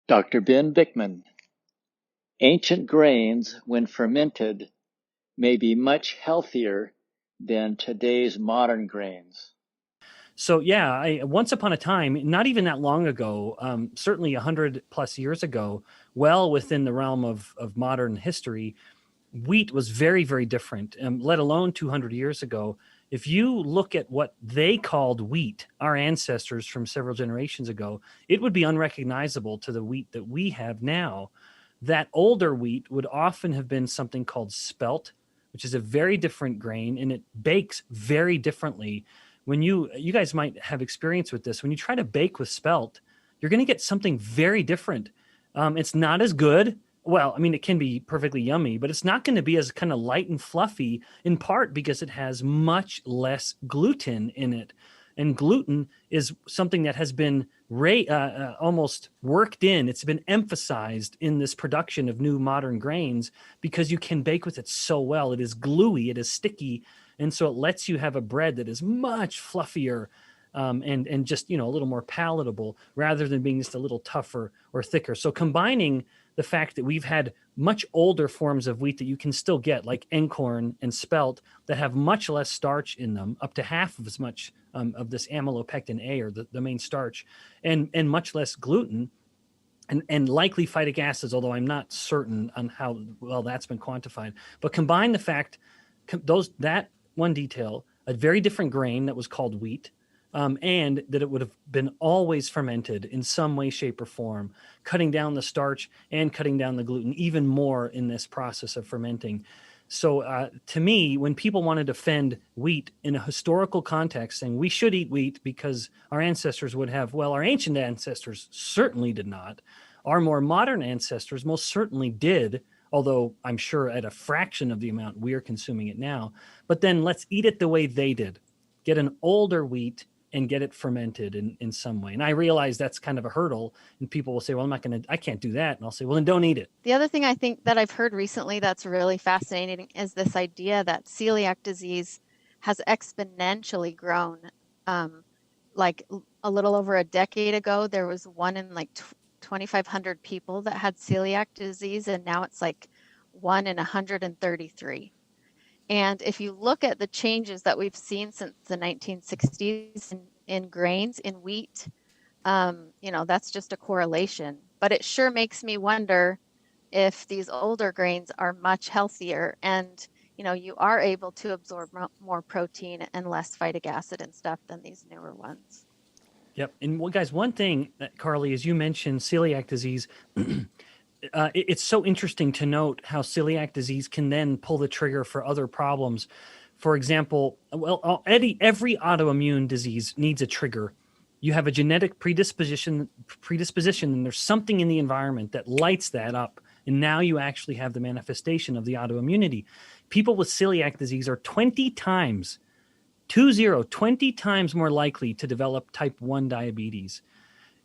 Dr. Ben Bikman. Ancient grains, when fermented, may be much healthier than today's modern grains. So yeah, once upon a time, not even that long ago, certainly 100+ years ago, well within the realm of modern history, wheat was very, very different, let alone 200 years ago. If you look at what they called wheat, our ancestors from several generations ago, it would be unrecognizable to the wheat that we have now. That older wheat would often have been something called spelt, which is a very different grain, and it bakes very differently. When you guys might have experience with this, when you try to bake with spelt, you're going to get something very different. It's not as good. Well, I mean, it can be perfectly yummy, but it's not going to be as kind of light and fluffy, in part because it has much less gluten in it. And gluten is something that has been almost worked in. It's been emphasized in this production of new modern grains because you can bake with it so well. It is gluey, it is sticky, and so it lets you have a bread that is much fluffier, and just a little more palatable rather than being just a little tougher or thicker. So combining the fact that we've had much older forms of wheat that you can still get, like einkorn and spelt, that have much less starch in them, up to half of as much of this amylopectin A, or the main starch, and much less gluten, and likely phytic acids, although I'm not certain on how well that's been quantified. But combine the fact, that one detail, a very different grain that was called wheat, and that it would have been always fermented in some way, shape, or form, cutting down the starch and cutting down the gluten even more in this process of fermenting. So to me, when people want to defend wheat in a historical context, saying we should eat wheat because our ancestors would have, well, our ancient ancestors certainly did not. Our more modern ancestors most certainly did, although I'm sure at a fraction of the amount we're consuming it now. But then let's eat it the way they did. Get an older wheat and get it fermented in some way. And I realize that's kind of a hurdle, and people will say, well, I can't do that. And I'll say, well, then don't eat it. The other thing I think that I've heard recently that's really fascinating is this idea that celiac disease has exponentially grown. Like a little over a decade ago, there was one in like 2,500 people that had celiac disease, and now it's like 1 in 133. And if you look at the changes that we've seen since the 1960s in grains, in wheat, that's just a correlation. But it sure makes me wonder if these older grains are much healthier and, you are able to absorb more protein and less phytic acid and stuff than these newer ones. Yep. And well, guys, one thing, Carly, as you mentioned celiac disease, it's so interesting to note how celiac disease can then pull the trigger for other problems. For example, well, every autoimmune disease needs a trigger. You have a genetic predisposition, and there's something in the environment that lights that up. And now you actually have the manifestation of the autoimmunity. People with celiac disease are 20 times more likely to develop type 1 diabetes.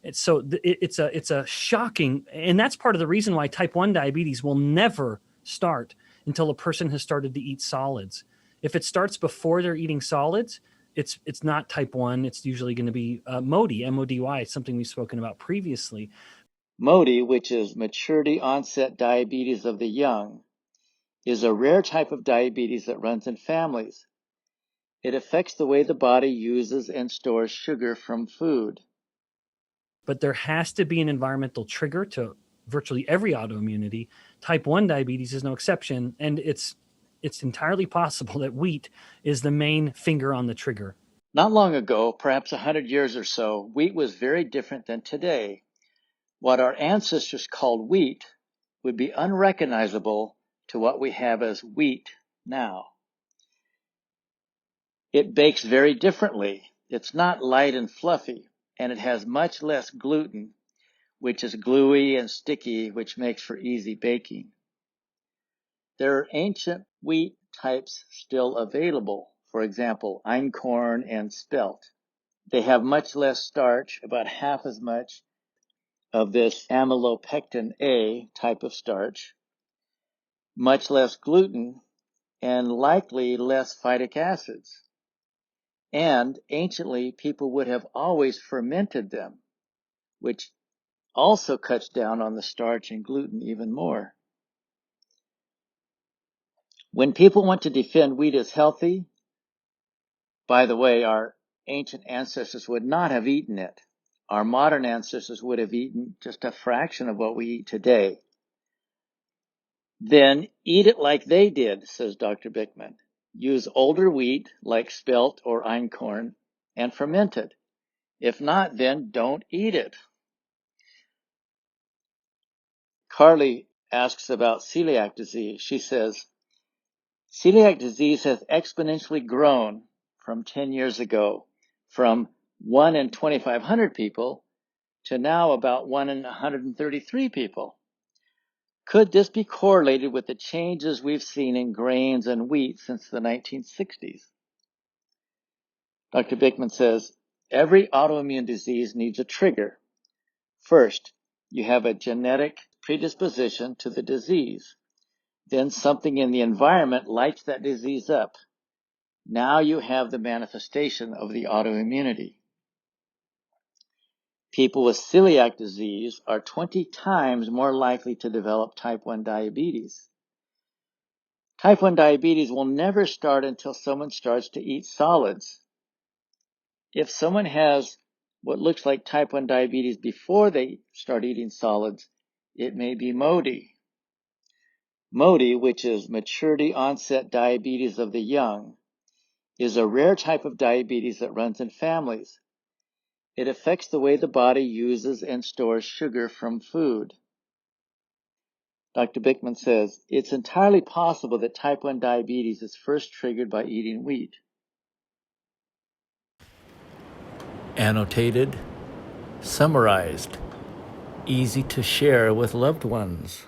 It's a shocking, and that's part of the reason why type 1 diabetes will never start until a person has started to eat solids. If it starts before they're eating solids, it's not type 1. It's usually going to be MODY, M-O-D-Y. It's something we've spoken about previously. MODY, which is maturity onset diabetes of the young, is a rare type of diabetes that runs in families. It affects the way the body uses and stores sugar from food. But there has to be an environmental trigger to virtually every autoimmunity. Type 1 diabetes is no exception, and it's entirely possible that wheat is the main finger on the trigger. Not long ago, perhaps 100 years or so, wheat was very different than today. What our ancestors called wheat would be unrecognizable to what we have as wheat now. It bakes very differently. It's not light and fluffy, and it has much less gluten, which is gluey and sticky, which makes for easy baking. There are ancient wheat types still available, for example, einkorn and spelt. They have much less starch, about half as much of this amylopectin A type of starch, much less gluten, and likely less phytic acids. And anciently, people would have always fermented them, which also cuts down on the starch and gluten even more. When people want to defend wheat as healthy, by the way, our ancient ancestors would not have eaten it. Our modern ancestors would have eaten just a fraction of what we eat today. Then eat it like they did, says Dr. Bikman. Use older wheat like spelt or einkorn and ferment it. If not, then don't eat it. Carly asks about celiac disease. She says, celiac disease has exponentially grown from 10 years ago, from 1 in 2,500 people to now about 1 in 133 people. Could this be correlated with the changes we've seen in grains and wheat since the 1960s? Dr. Bikman says, every autoimmune disease needs a trigger. First, you have a genetic predisposition to the disease. Then something in the environment lights that disease up. Now you have the manifestation of the autoimmunity. People with celiac disease are 20 times more likely to develop type 1 diabetes. Type 1 diabetes will never start until someone starts to eat solids. If someone has what looks like type 1 diabetes before they start eating solids, it may be MODY. MODY, which is maturity onset diabetes of the young, is a rare type of diabetes that runs in families. It affects the way the body uses and stores sugar from food. Dr. Bikman says, it's entirely possible that type 1 diabetes is first triggered by eating wheat. Annotated, summarized, easy to share with loved ones.